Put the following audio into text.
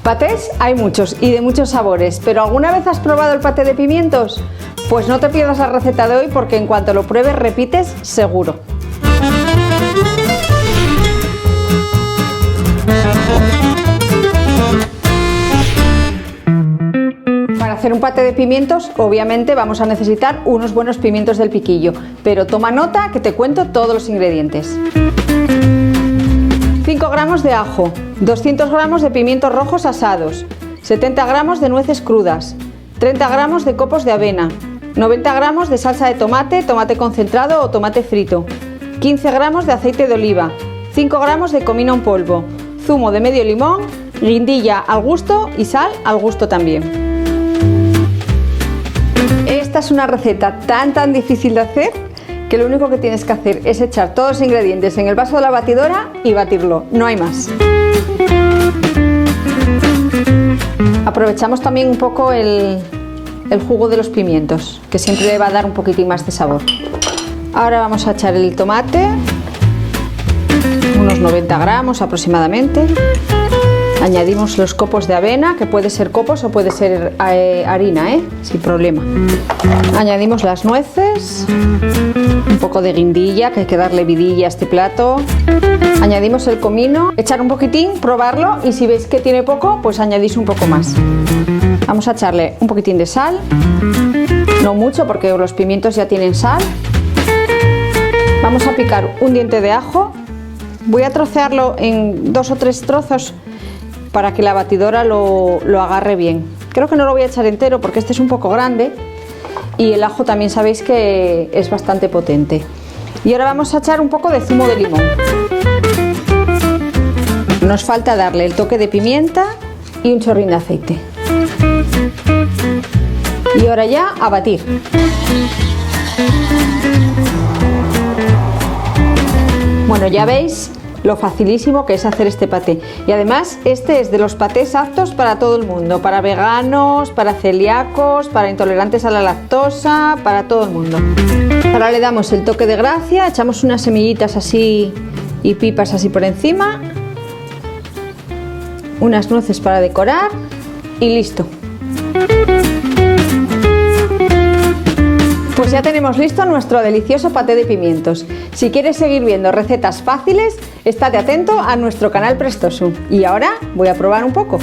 Patés hay muchos y de muchos sabores, pero ¿alguna vez has probado el paté de pimientos? Pues no te pierdas la receta de hoy porque en cuanto lo pruebes repites seguro. Para hacer un paté de pimientos, obviamente vamos a necesitar unos buenos pimientos del piquillo, pero toma nota que te cuento todos los ingredientes. 5 gramos de ajo, 200 gramos de pimientos rojos asados, 70 gramos de nueces crudas, 30 gramos de copos de avena, 90 gramos de salsa de tomate, tomate concentrado o tomate frito, 15 gramos de aceite de oliva, 5 gramos de comino en polvo, zumo de medio limón, guindilla al gusto y sal al gusto también. Esta es una receta tan difícil de hacer que lo único que tienes que hacer es echar todos los ingredientes en el vaso de la batidora y batirlo, no hay más. Aprovechamos también un poco el jugo de los pimientos, que siempre le va a dar un poquitín más de sabor. Ahora vamos a echar el tomate, unos 90 gramos aproximadamente. Añadimos los copos de avena, que puede ser copos o puede ser harina, sin problema. Añadimos las nueces, un poco de guindilla, que hay que darle vidilla a este plato. Añadimos el comino, echar un poquitín, probarlo y si veis que tiene poco, pues añadís un poco más. Vamos a echarle un poquitín de sal, no mucho porque los pimientos ya tienen sal. Vamos a picar un diente de ajo, voy a trocearlo en 2 o 3 trozos para que la batidora lo agarre bien. Creo que no lo voy a echar entero porque este es un poco grande y el ajo también sabéis que es bastante potente. Y ahora vamos a echar un poco de zumo de limón. Nos falta darle el toque de pimienta y un chorrín de aceite. Y ahora ya a batir. Bueno, ya veis lo facilísimo que es hacer este paté. Y además este es de los patés aptos para todo el mundo, para veganos, para celíacos, para intolerantes a la lactosa, para todo el mundo. Ahora le damos el toque de gracia, echamos unas semillitas así y pipas así por encima, unas nueces para decorar y listo. Pues ya tenemos listo nuestro delicioso paté de pimientos. Si quieres seguir viendo recetas fáciles, estate atento a nuestro canal Prestosu. Y ahora voy a probar un poco.